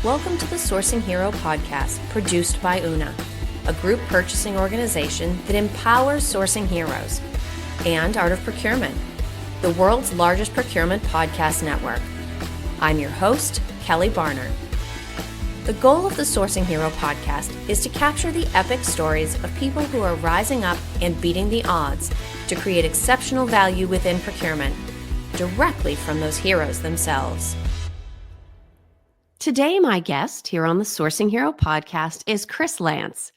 Welcome to the Sourcing Hero podcast, produced by Una, a group purchasing organization that empowers sourcing heroes, and Art of Procurement, the world's largest procurement podcast network. I'm your host, Kelly Barner. The goal of the Sourcing Hero podcast is to capture the epic stories of people who are rising up and beating the odds to create exceptional value within procurement, directly from those heroes themselves. Today, my guest here on the Sourcing Hero podcast is Kris Lance.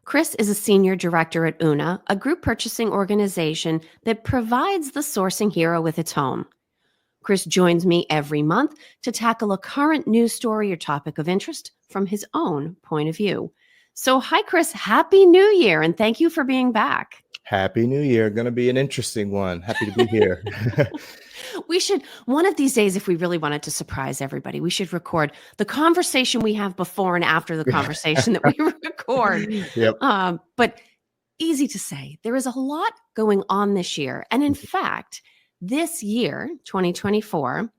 Kris is a senior director at Una, a group purchasing organization that provides the Sourcing Hero with its home. Kris joins me every month to tackle a current news story or topic of interest from his own point of view. So, hi, Kris. Happy New Year, and thank you for being back. Happy New Year. Going to be an interesting one. Happy to be here. We should, one of these days, if we really wanted to surprise everybody, we should record the conversation we have before and after the conversation that we record. Yep. But easy to say, there is a lot going on this year. And in fact, this year, 2024,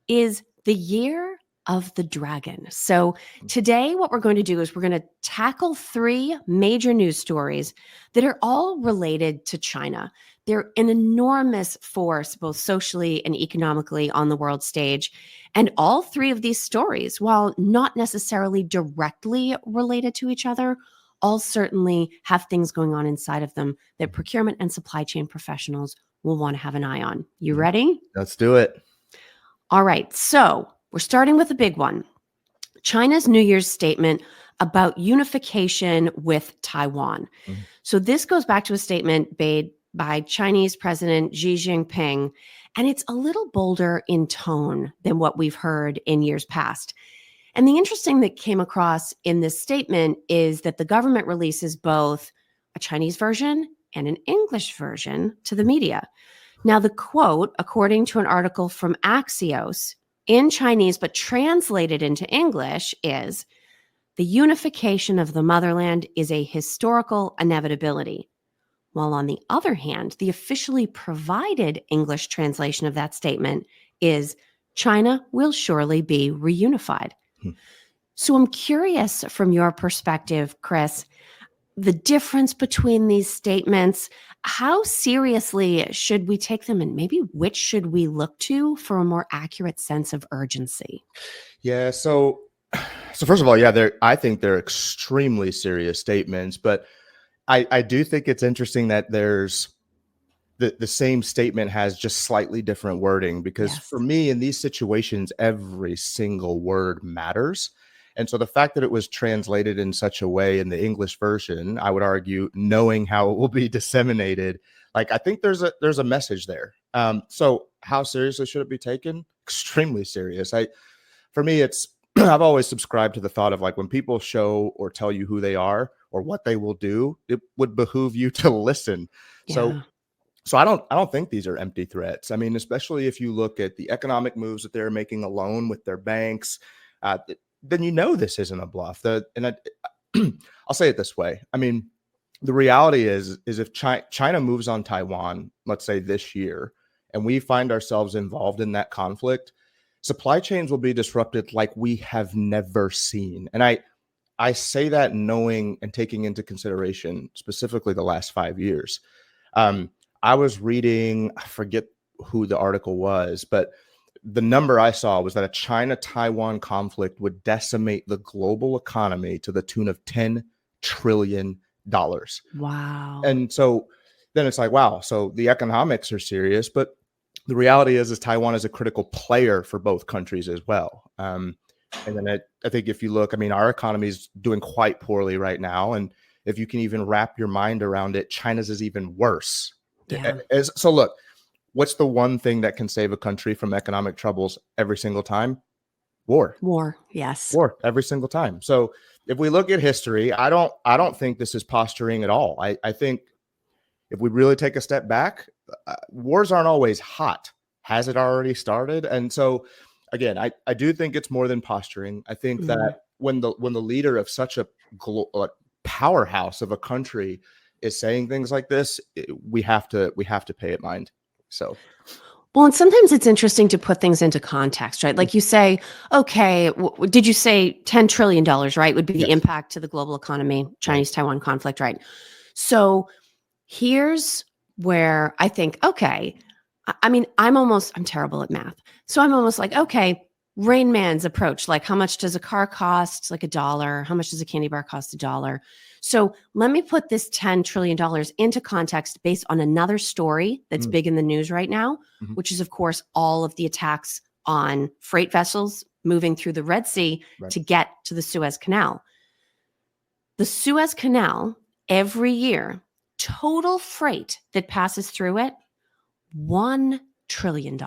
is the year of the dragon. So today, what we're going to do is we're going to tackle three major news stories that are all related to China. They're an enormous force, both socially and economically, on the world stage. And all three of these stories, while not necessarily directly related to each other, all certainly have things going on inside of them that procurement and supply chain professionals will want to have an eye on. You ready? Let's do it. All right. So we're starting with a big one. China's New Year's statement about unification with Taiwan. So this goes back to a statement made by Chinese President Xi Jinping, and it's a little bolder in tone than what we've heard in years past. And the interesting that came across in this statement is that the government releases both a Chinese version and an English version to the media. Now, the quote, according to an article from Axios, in Chinese but translated into English, is, "The unification of the motherland is a historical inevitability." While on the other hand, the officially provided English translation of that statement is, "China will surely be reunified." So I'm curious from your perspective, Kris, the difference between these statements, how seriously should we take them, and maybe which should we look to for a more accurate sense of urgency? Yeah. So first of all, yeah, I think they're extremely serious statements, but I do think it's interesting that there's the same statement has just slightly different wording, because for me, in these situations, every single word matters. And so the fact that it was translated in such a way in the English version, I would argue, knowing how it will be disseminated, like, I think there's a message there. So how seriously should it be taken? Extremely serious. For me, it's I've always subscribed to the thought of, like, when people show or tell you who they are or what they will do, it would behoove you to listen. Yeah. So I don't think these are empty threats. I mean, especially if you look at the economic moves that they're making alone with their banks, then you know this isn't a bluff. I'll say it this way. I mean, the reality is if China moves on Taiwan, let's say this year, and we find ourselves involved in that conflict, supply chains will be disrupted like we have never seen. And I say that knowing and taking into consideration specifically the last 5 years. I was reading, I forget who the article was, but the number I saw was that a China-Taiwan conflict would decimate the global economy to the tune of $10 trillion. Wow. And so then it's like, wow, so the economics are serious, but the reality is Taiwan is a critical player for both countries as well. And then I think if you look, I mean, our economy is doing quite poorly right now. And if you can even wrap your mind around it, China's is even worse. Yeah. So look, what's the one thing that can save a country from economic troubles every single time? War. Yes. War every single time. So if we look at history, I don't think this is posturing at all. I think if we really take a step back, wars aren't always hot. Has it already started? And so, again, I do think it's more than posturing. I think that when the leader of such a powerhouse of a country is saying things like this, we have to pay it mind. So, Well, and sometimes it's interesting to put things into context, right? Like you say, okay, did you say $10 trillion, right? Would be the Yes. impact to the global economy, Chinese-Taiwan conflict, right? So here's where I think, okay, I mean, I'm terrible at math. So I'm almost like, okay, Rain Man's approach, like how much does a car cost? Like $1. How much does a candy bar cost? $1. So let me put this $10 trillion into context based on another story that's Mm. big in the news right now, Mhm. which is, of course, all of the attacks on freight vessels moving through the Red Sea Right. to get to the Suez Canal. The Suez Canal, every year, total freight that passes through it, $1 trillion.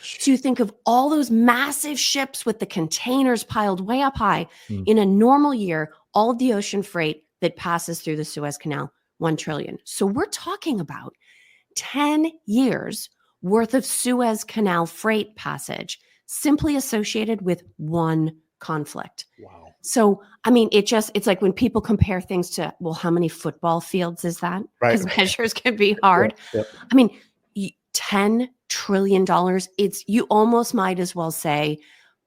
So you think of all those massive ships with the containers piled way up high. Mm. In a normal year, all of the ocean freight that passes through the Suez Canal, 1 trillion. So we're talking about 10 years worth of Suez Canal freight passage simply associated with one conflict. Wow. So, I mean, it's like when people compare things to, well, how many football fields is that? Right. Because measures can be hard. Yep. I mean, $10 trillion, you almost might as well say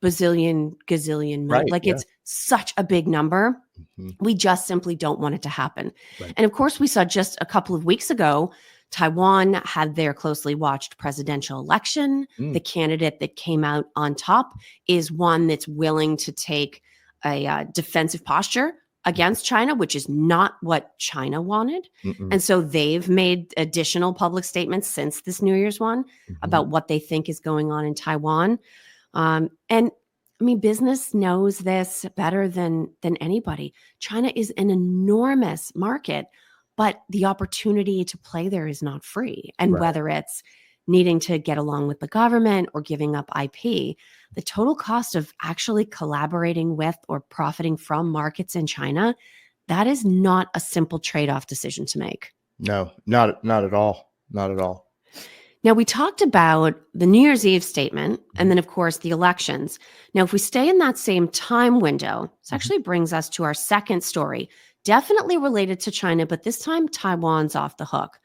bazillion, gazillion, Right. like Yeah. it's such a big number. Mhm. We just simply don't want it to happen. Right. And of course, we saw just a couple of weeks ago, Taiwan had their closely watched presidential election. Mm. The candidate that came out on top is one that's willing to take a defensive posture against China, which is not what China wanted. Mm-mm. And so they've made additional public statements since this New Year's one about what they think is going on in Taiwan. And I mean, business knows this better than anybody. China is an enormous market, but the opportunity to play there is not free. And Right. whether it's needing to get along with the government or giving up IP, the total cost of actually collaborating with or profiting from markets in China, that is not a simple trade-off decision to make. No, not at all. Not at all. Now, we talked about the New Year's Eve statement and then, of course, the elections. Now, if we stay in that same time window, this actually brings us to our second story, definitely related to China, but this time Taiwan's off the hook.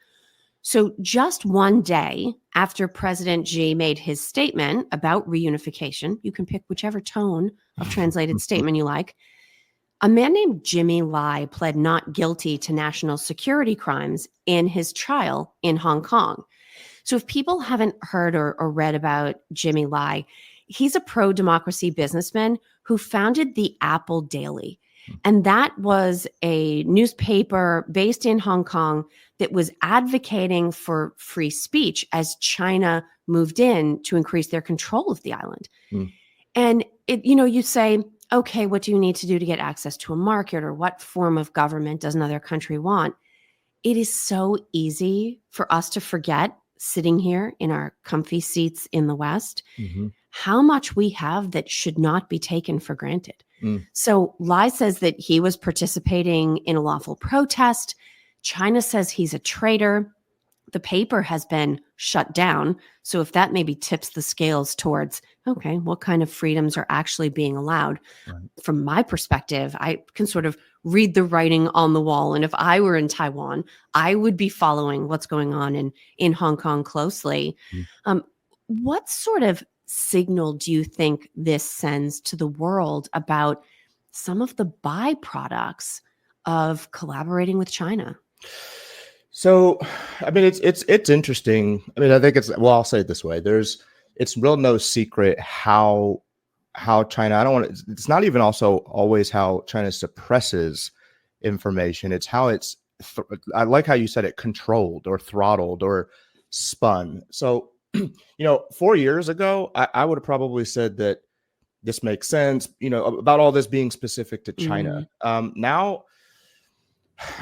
So just one day after President Xi made his statement about reunification, you can pick whichever tone of translated statement you like, a man named Jimmy Lai pled not guilty to national security crimes in his trial in Hong Kong. So if people haven't heard or read about Jimmy Lai, he's a pro-democracy businessman who founded the Apple Daily. And that was a newspaper based in Hong Kong that was advocating for free speech as China moved in to increase their control of the island. Mm. And you say, okay, what do you need to do to get access to a market, or what form of government does another country want? It is so easy for us to forget, sitting here in our comfy seats in the West, how much we have that should not be taken for granted. So Lai says that he was participating in a lawful protest. China says he's a traitor. The paper has been shut down. So if that maybe tips the scales towards, okay, what kind of freedoms are actually being allowed? Right. From my perspective, I can sort of read the writing on the wall. And if I were in Taiwan, I would be following what's going on in Hong Kong closely. What sort of signal do you think this sends to the world about some of the byproducts of collaborating with China? So, I mean, it's interesting. I mean, I think I'll say it this way. It's real no secret how China, it's not even also always how China suppresses information. It's how I like how you said it, controlled or throttled or spun. So, 4 years ago, I would have probably said that this makes sense, about all this being specific to China. Now,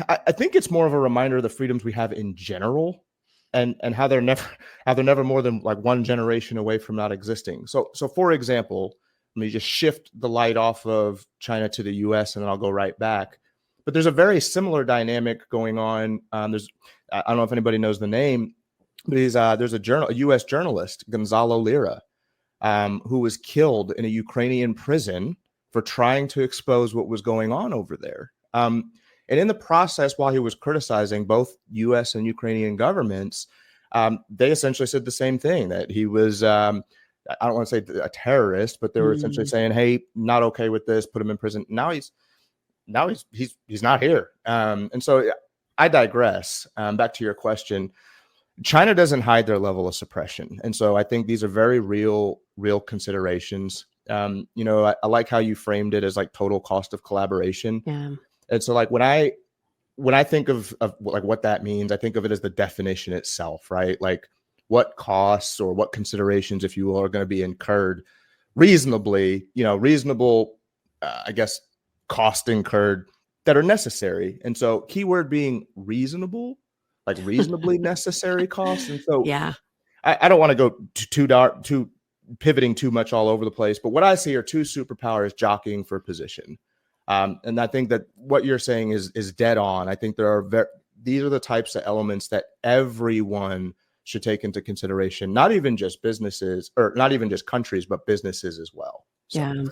I think it's more of a reminder of the freedoms we have in general, and how they're never more than like one generation away from not existing. So for example, let me just shift the light off of China to the US and then I'll go right back. But there's a very similar dynamic going on. I don't know if anybody knows the name, but there's a US journalist, Gonzalo Lira, who was killed in a Ukrainian prison for trying to expose what was going on over there. And in the process, while he was criticizing both US and Ukrainian governments, they essentially said the same thing, that he was, I don't want to say a terrorist, but they were essentially saying, hey, not okay with this, put him in prison. Now he's not here. And so I digress. Back to your question. China doesn't hide their level of suppression. And so I think these are very real considerations. I like how you framed it as like total cost of collaboration. Yeah. And so like when I think of like what that means, I think of it as the definition itself, right? Like what costs or what considerations, if you will, are going to be incurred reasonably, I guess, cost incurred that are necessary. And so keyword being reasonable, like reasonably necessary costs. And so Yeah. I don't want to go too pivoting too much all over the place, but what I see are two superpowers jockeying for position. And I think that what you're saying is dead on. I think these are the types of elements that everyone should take into consideration, not even just businesses, or not even just countries, but businesses as well. So. Yeah.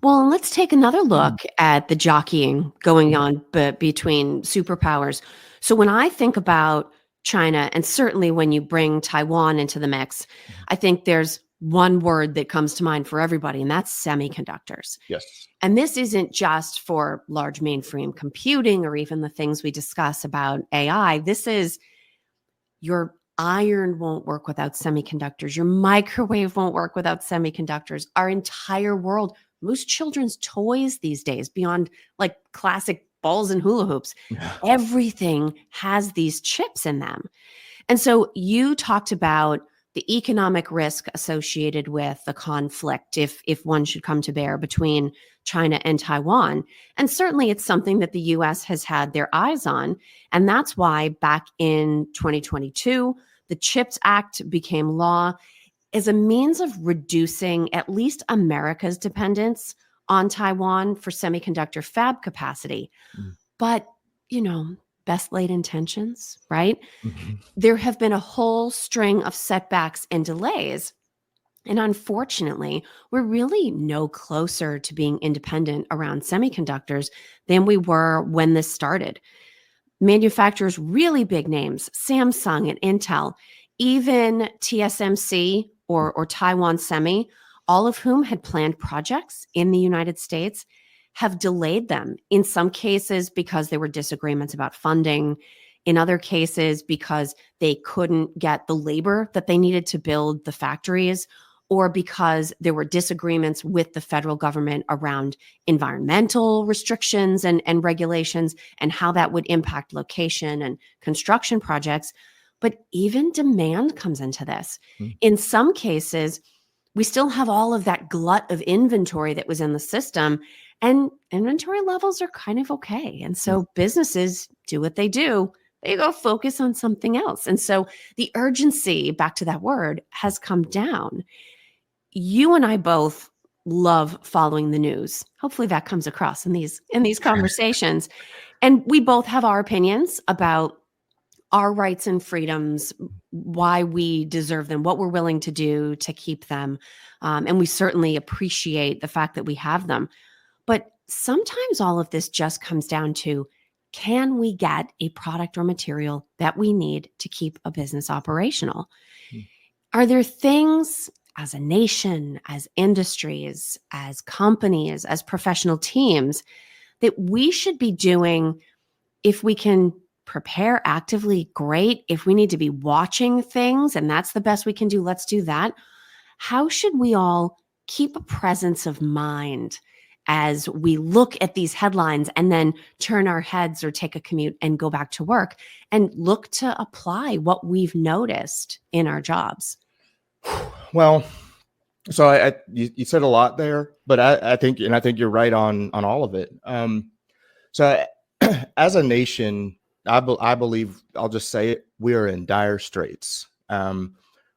Well, let's take another look at the jockeying going on between superpowers. So when I think about China, and certainly when you bring Taiwan into the mix, I think there's one word that comes to mind for everybody, and that's semiconductors. Yes. And this isn't just for large mainframe computing or even the things we discuss about AI. This is your iron won't work without semiconductors. Your microwave won't work without semiconductors. Our entire world, most children's toys these days, beyond like classic balls and hula hoops, everything has these chips in them. And so you talked about the economic risk associated with the conflict, if one should come to bear, between China and Taiwan. And certainly it's something that the US has had their eyes on. And that's why back in 2022, the CHIPS Act became law as a means of reducing at least America's dependence on Taiwan for semiconductor fab capacity. But, best laid intentions, right? There have been a whole string of setbacks and delays. And unfortunately, we're really no closer to being independent around semiconductors than we were when this started. Manufacturers, really big names, Samsung and Intel, even TSMC or Taiwan Semi, all of whom had planned projects in the United States, have delayed them, in some cases because there were disagreements about funding, in other cases because they couldn't get the labor that they needed to build the factories, or because there were disagreements with the federal government around environmental restrictions and regulations and how that would impact location and construction projects. But even demand comes into this. In some cases, we still have all of that glut of inventory that was in the system, and inventory levels are kind of okay. And so businesses do what they do. They go focus on something else. And so the urgency, back to that word, has come down. You and I both love following the news. Hopefully that comes across in these conversations. And we both have our opinions about our rights and freedoms, why we deserve them, what we're willing to do to keep them. And we certainly appreciate the fact that we have them. But sometimes all of this just comes down to, can we get a product or material that we need to keep a business operational? Are there things as a nation, as industries, as companies, as professional teams that we should be doing? If we can prepare actively, great. If we need to be watching things and that's the best we can do, let's do that. How should we all keep a presence of mind as we look at these headlines and then turn our heads or take a commute and go back to work and look to apply what we've noticed in our jobs? Well, so you said a lot there, but I think you're right on all of it. So as a nation, I believe, I'll just say it, we are in dire straits.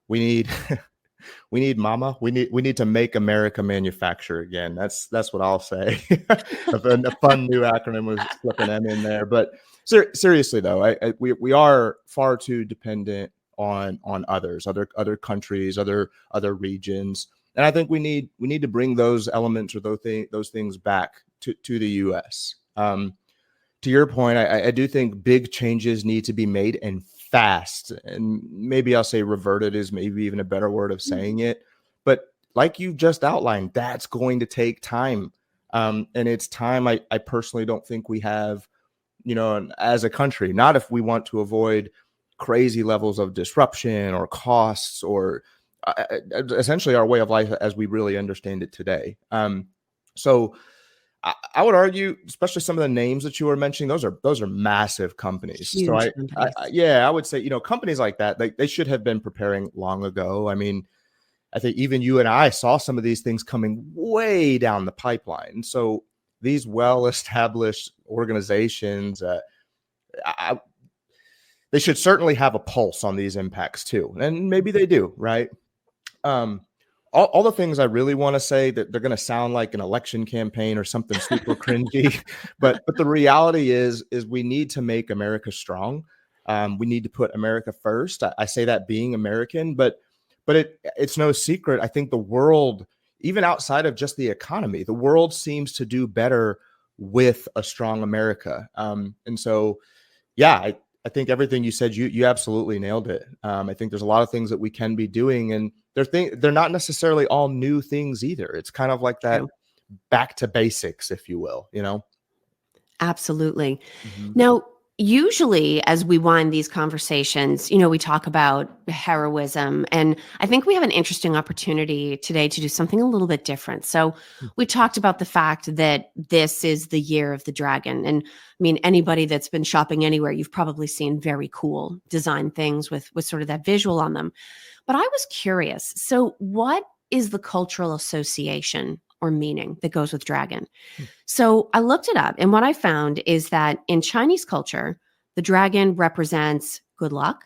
We need we need to make America manufacture again. That's what I'll say. A fun new acronym was slipping M in there. But seriously though, we are far too dependent on others, other countries, other regions. And I think we need to bring those elements or those things back to the US. To your point, I do think big changes need to be made and fast, and maybe I'll say reverted is maybe even a better word of saying it. But like you just outlined, that's going to take time. And it's time I personally don't think we have, as a country, not if we want to avoid crazy levels of disruption or costs or essentially our way of life as we really understand it today. So I would argue, especially some of the names that you were mentioning, those are massive companies. So Huge companies. I would say, companies like that, they should have been preparing long ago. I mean, I think even you and I saw some of these things coming way down the pipeline. So these well-established organizations, they should certainly have a pulse on these impacts too, and maybe they do, right? Um, all the things I really want to say that they're going to sound like an election campaign or something super cringy, but the reality is we need to make America strong. We need to put America first. I say that being American, but it's no secret. I think the world, even outside of just the economy, the world seems to do better with a strong America. And so, yeah, I think everything you said, you absolutely nailed it. I think there's a lot of things that we can be doing, and they're not necessarily all new things either. It's kind of like that True. back to basics, if you will, Absolutely. Mhm. Now, usually as we wind these conversations, we talk about heroism. And I think we have an interesting opportunity today to do something a little bit different. So we talked about the fact that this is the year of the dragon. And I mean, anybody that's been shopping anywhere, you've probably seen very cool design things with sort of that visual on them. But I was curious. So what is the cultural association or meaning that goes with dragon? So I looked it up, and what I found is that in Chinese culture, the dragon represents good luck,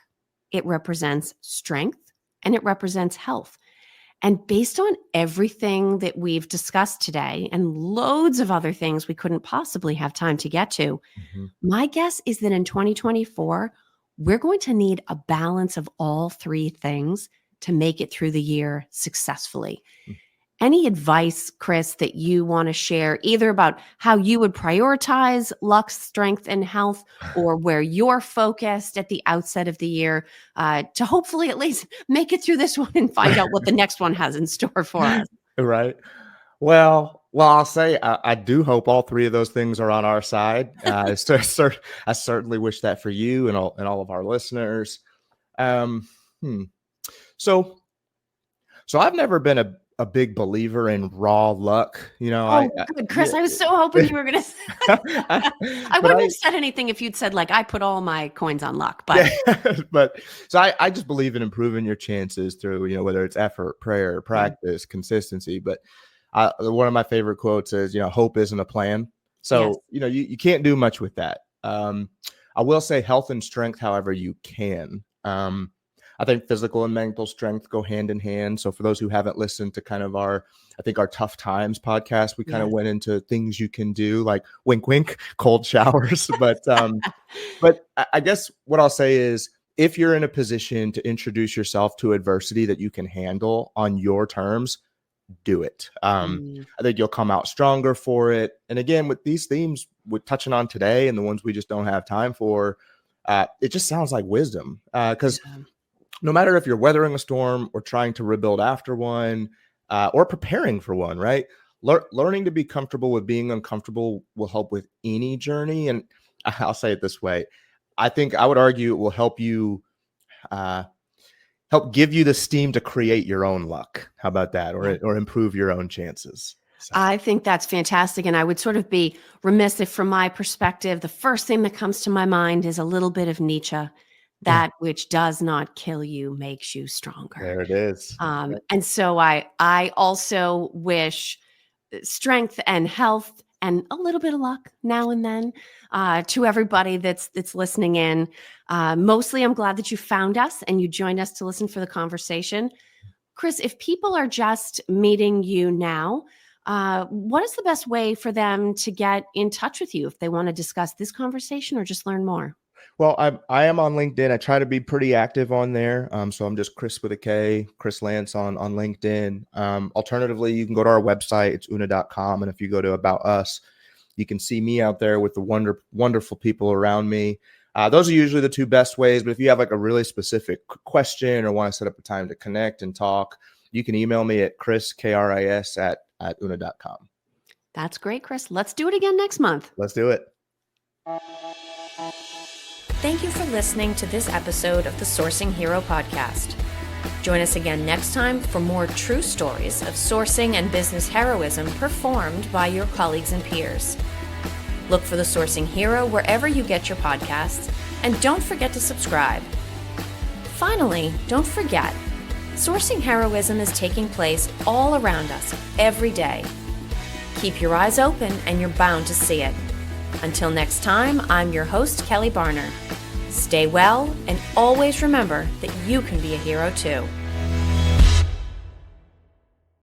it represents strength, and it represents health. And based on everything that we've discussed today and loads of other things we couldn't possibly have time to get to, Mhm. my guess is that in 2024, we're going to need a balance of all three things to make it through the year successfully. Any advice, Kris, that you want to share either about how you would prioritize luck, strength, and health, or where you're focused at the outset of the year to hopefully at least make it through this one and find out what the next one has in store for us? Right. Well, I'll say I do hope all three of those things are on our side. I certainly wish that for you and all of our listeners. Um, hmm. So I've never been a big believer in raw luck. Oh, good, Kris. I was so hoping you were going to. I, I but wouldn't I have said anything if you'd said, like, I put all my coins on luck, but yeah, but so I just believe in improving your chances through, whether it's effort, prayer, yeah. practice, consistency. But one of my favorite quotes is, hope isn't a plan. Yes. So, you can't do much with that. I will say health and strength, however, you can. I think physical and mental strength go hand in hand. So for those who haven't listened to kind of our tough times podcast, we kind of Yes. went into things you can do, like wink, wink, cold showers. But I guess what I'll say is if you're in a position to introduce yourself to adversity that you can handle on your terms, do it. Mm, I think you'll come out stronger for it. And again, with these themes we're touching on today and the ones we just don't have time for, it just sounds like wisdom. Because yeah. no matter if you're weathering a storm or trying to rebuild after one, or preparing for one, right? Learning to be comfortable with being uncomfortable will help with any journey. And I'll say it this way. I think I would argue it will help you, help give you the steam to create your own luck. How about that? Yeah. Or improve your own chances. So, I think that's fantastic. And I would sort of be remiss if, from my perspective, the first thing that comes to my mind is a little bit of Nietzsche. That which does not kill you makes you stronger. there it is. And so I also wish strength and health and a little bit of luck now and then to everybody that's listening in. Mostly, I'm glad that you found us and you joined us to listen for the conversation. Kris, if people are just meeting you now, what is the best way for them to get in touch with you if they want to discuss this conversation or just learn more? Well, I am on LinkedIn. I try to be pretty active on there. So I'm just Kris with a K, Kris Lance on LinkedIn. Alternatively, you can go to our website. It's una.com. And if you go to About Us, you can see me out there with the wonderful people around me. Those are usually the two best ways. But if you have like a really specific question or want to set up a time to connect and talk, you can email me at Kris at una.com. That's great, Kris. Let's do it again next month. Let's do it. Thank you for listening to this episode of the Sourcing Hero podcast. Join us again next time for more true stories of sourcing and business heroism performed by your colleagues and peers. Look for the Sourcing Hero wherever you get your podcasts, and don't forget to subscribe. Finally, don't forget, sourcing heroism is taking place all around us every day. Keep your eyes open and you're bound to see it. Until next time, I'm your host, Kelly Barner. Stay well and always remember that you can be a hero too.